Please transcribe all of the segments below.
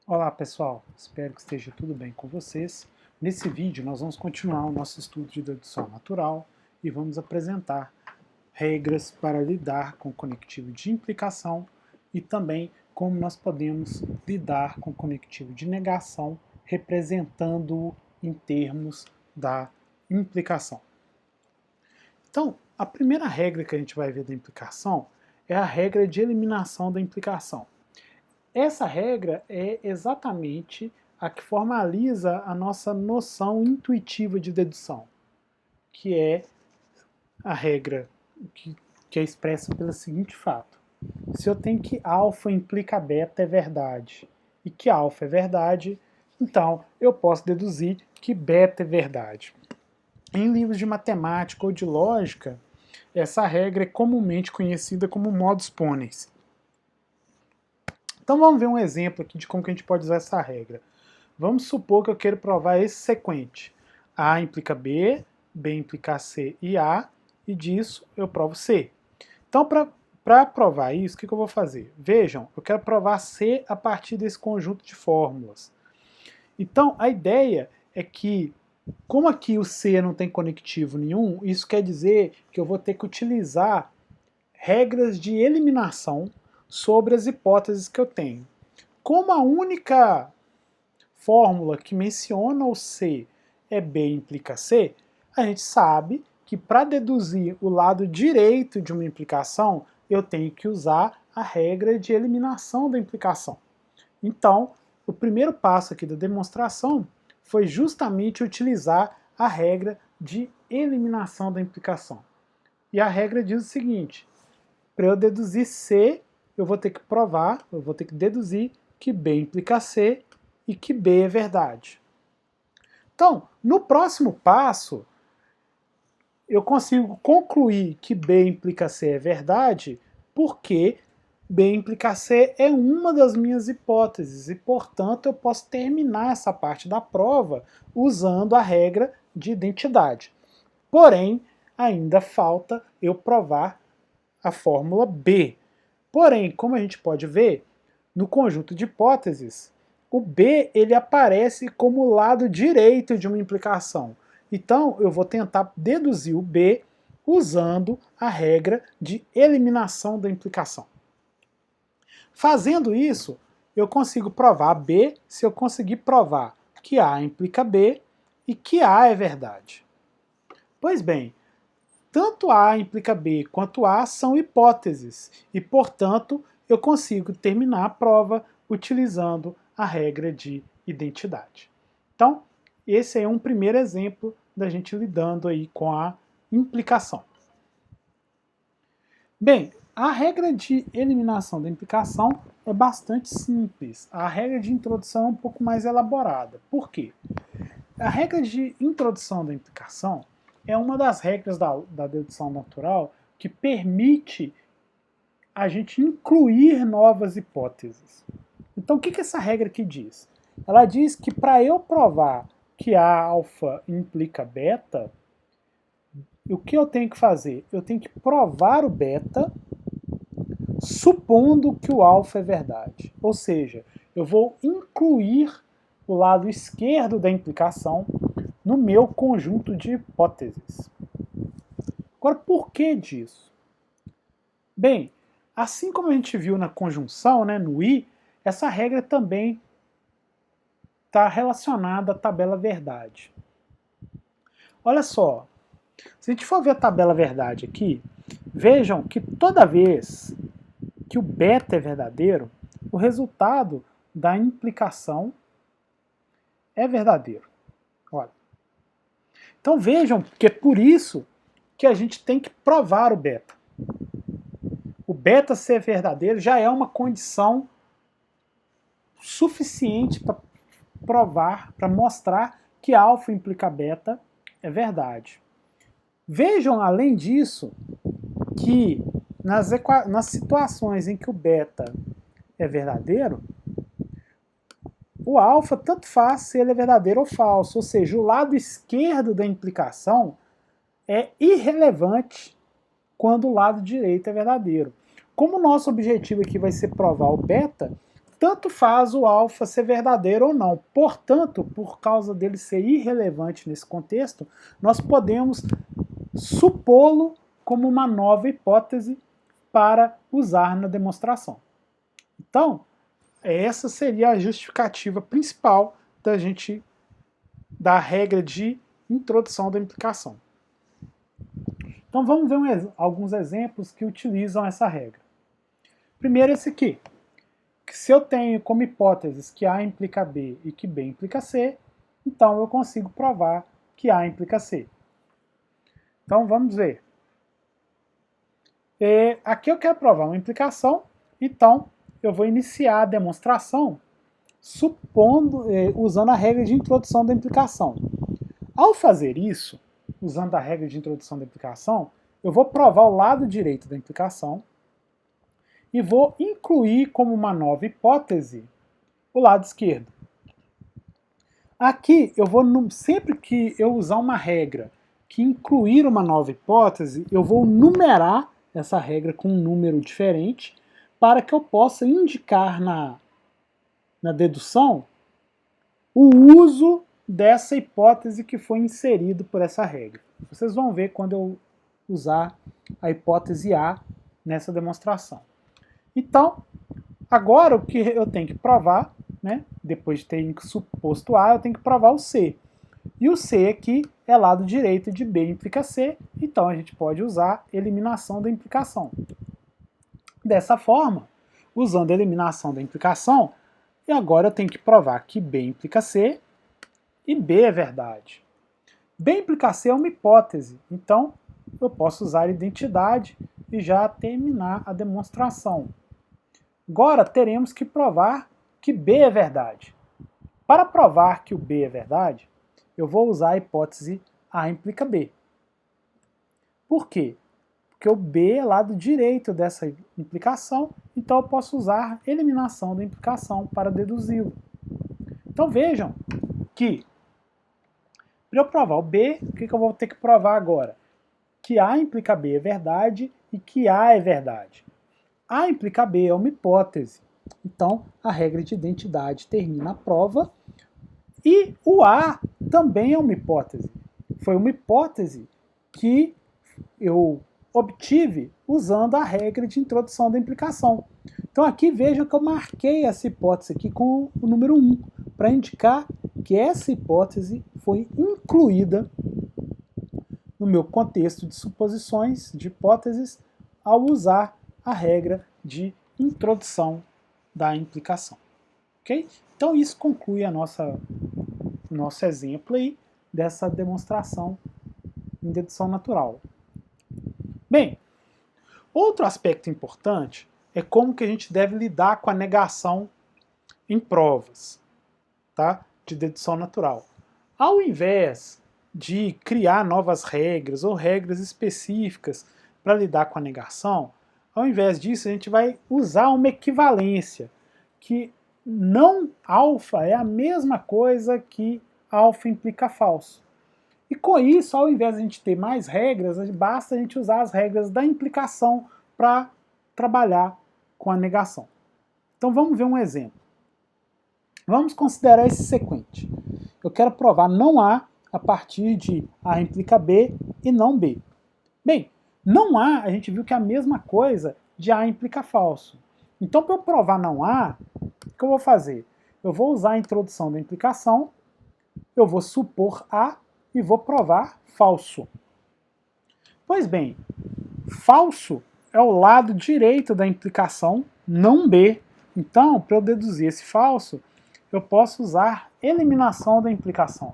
Olá pessoal, espero que esteja tudo bem com vocês. Nesse vídeo nós vamos continuar o nosso estudo de dedução natural e vamos apresentar regras para lidar com o conectivo de implicação e também como nós podemos lidar com o conectivo de negação representando-o em termos da implicação. Então, a primeira regra que a gente vai ver da implicação é a regra de eliminação da implicação. Essa regra é exatamente a que formaliza a nossa noção intuitiva de dedução, que é a regra que é expressa pelo seguinte fato. Se eu tenho que alfa implica beta é verdade, e que alfa é verdade, então eu posso deduzir que beta é verdade. Em livros de matemática ou de lógica, essa regra é comumente conhecida como modus ponens. Então vamos ver um exemplo aqui de como que a gente pode usar essa regra. Vamos supor que eu quero provar esse sequente. A implica B, B implica C e A, e disso eu provo C. Então, para provar isso, o que eu vou fazer? Vejam, eu quero provar C a partir desse conjunto de fórmulas. Então, a ideia é que, como aqui o C não tem conectivo nenhum, isso quer dizer que eu vou ter que utilizar regras de eliminação sobre as hipóteses que eu tenho. Como a única fórmula que menciona o C é B implica C, a gente sabe que para deduzir o lado direito de uma implicação, eu tenho que usar a regra de eliminação da implicação. Então, o primeiro passo aqui da demonstração foi justamente utilizar a regra de eliminação da implicação. E a regra diz o seguinte: para eu deduzir C, eu vou ter que provar, eu vou ter que deduzir que B implica C e que B é verdade. Então, no próximo passo, eu consigo concluir que B implica C é verdade porque B implica C é uma das minhas hipóteses e, portanto, eu posso terminar essa parte da prova usando a regra de identidade. Porém, ainda falta eu provar a fórmula B. Porém, como a gente pode ver, no conjunto de hipóteses, o B ele aparece como o lado direito de uma implicação. Então, eu vou tentar deduzir o B usando a regra de eliminação da implicação. Fazendo isso, eu consigo provar B se eu conseguir provar que A implica B e que A é verdade. Pois bem, tanto A implica B quanto A são hipóteses e, portanto, eu consigo terminar a prova utilizando a regra de identidade. Então, esse é um primeiro exemplo da gente lidando aí com a implicação. Bem, a regra de eliminação da implicação é bastante simples. A regra de introdução é um pouco mais elaborada. Por quê? A regra de introdução da implicação é uma das regras da dedução natural que permite a gente incluir novas hipóteses. Então, o que essa regra aqui diz? Ela diz que para eu provar que a alfa implica beta, o que eu tenho que fazer? Eu tenho que provar o beta supondo que o alfa é verdade. Ou seja, eu vou incluir o lado esquerdo da implicação no meu conjunto de hipóteses. Agora, por que disso? Bem, assim como a gente viu na conjunção, né, no i, essa regra também está relacionada à tabela verdade. Olha só, se a gente for ver a tabela verdade aqui, vejam que toda vez que o beta é verdadeiro, o resultado da implicação é verdadeiro. Olha. Então vejam que é por isso que a gente tem que provar o beta. O beta ser verdadeiro já é uma condição suficiente para provar, para mostrar que alfa implica beta é verdade. Vejam, além disso, que nas situações em que o beta é verdadeiro, o alfa tanto faz se ele é verdadeiro ou falso, ou seja, o lado esquerdo da implicação é irrelevante quando o lado direito é verdadeiro. Como o nosso objetivo aqui vai ser provar o beta, tanto faz o alfa ser verdadeiro ou não. Portanto, por causa dele ser irrelevante nesse contexto, nós podemos supô-lo como uma nova hipótese para usar na demonstração. Então, essa seria a justificativa principal da regra de introdução da implicação. Então vamos ver alguns exemplos que utilizam essa regra. Primeiro esse aqui, que se eu tenho como hipóteses que A implica B e que B implica C, então eu consigo provar que A implica C. Então vamos ver. Aqui eu quero provar uma implicação, então eu vou iniciar a demonstração usando a regra de introdução da implicação. Ao fazer isso, usando a regra de introdução da implicação, eu vou provar o lado direito da implicação e vou incluir como uma nova hipótese o lado esquerdo. Aqui, sempre que eu usar uma regra que incluir uma nova hipótese, eu vou numerar essa regra com um número diferente para que eu possa indicar na dedução o uso dessa hipótese que foi inserido por essa regra. Vocês vão ver quando eu usar a hipótese A nessa demonstração. Então, agora o que eu tenho que provar, né, depois de ter suposto A, eu tenho que provar o C. E o C aqui é lado direito de B implica C, então a gente pode usar eliminação da implicação. Dessa forma, usando a eliminação da implicação, e agora eu tenho que provar que B implica C e B é verdade. B implica C é uma hipótese, então eu posso usar identidade e já terminar a demonstração. Agora teremos que provar que B é verdade. Para provar que o B é verdade, eu vou usar a hipótese A implica B. Por quê? Porque o B é lado direito dessa implicação, então eu posso usar eliminação da implicação para deduzi-lo. Então vejam que, para eu provar o B, o que eu vou ter que provar agora? Que A implica B é verdade e que A é verdade. A implica B é uma hipótese, então a regra de identidade termina a prova, e o A também é uma hipótese. Foi uma hipótese que eu obtive usando a regra de introdução da implicação. Então aqui vejam que eu marquei essa hipótese aqui com o número 1, para indicar que essa hipótese foi incluída no meu contexto de suposições, de hipóteses, ao usar a regra de introdução da implicação. Ok? Então isso conclui a nosso exemplo aí dessa demonstração em dedução natural. Bem, outro aspecto importante é como que a gente deve lidar com a negação em provas, tá? De dedução natural. Ao invés de criar novas regras ou regras específicas para lidar com a negação, ao invés disso a gente vai usar uma equivalência, que não alfa é a mesma coisa que alfa implica falso. E com isso, ao invés de a gente ter mais regras, basta a gente usar as regras da implicação para trabalhar com a negação. Então vamos ver um exemplo. Vamos considerar esse sequente. Eu quero provar não A a partir de A implica B e não B. Bem, não A, a gente viu que é a mesma coisa de A implica falso. Então, para eu provar não A, o que eu vou fazer? Eu vou usar a introdução da implicação, eu vou supor A e vou provar falso. Pois bem, falso é o lado direito da implicação, não B. Então, para eu deduzir esse falso, eu posso usar eliminação da implicação.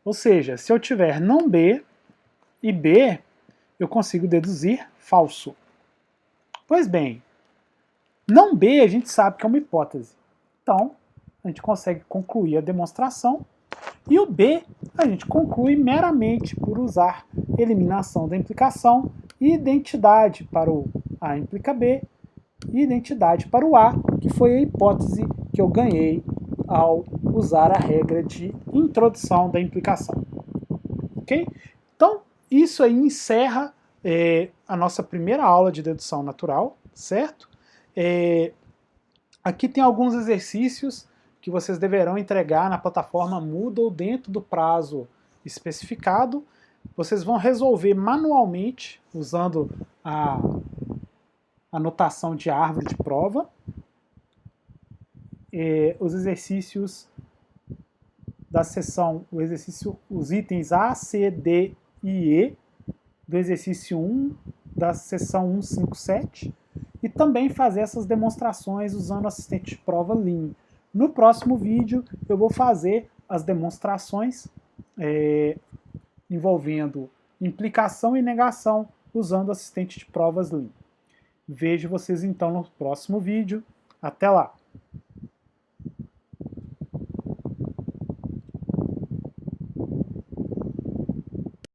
Ou seja, se eu tiver não B e B, eu consigo deduzir falso. Pois bem, não B a gente sabe que é uma hipótese. Então, a gente consegue concluir a demonstração. E o B a gente conclui meramente por usar eliminação da implicação e identidade para o A implica B e identidade para o A, que foi a hipótese que eu ganhei ao usar a regra de introdução da implicação. Ok? Então, isso aí encerra a nossa primeira aula de dedução natural, certo? Aqui tem alguns exercícios que vocês deverão entregar na plataforma Moodle dentro do prazo especificado. Vocês vão resolver manualmente, usando a anotação de árvore de prova, os exercícios da seção, os itens A, C, D e E, do exercício 1, da seção 157, e também fazer essas demonstrações usando o assistente de prova Lean. No próximo vídeo eu vou fazer as demonstrações envolvendo implicação e negação usando o assistente de provas Lean. Vejo vocês então no próximo vídeo. Até lá!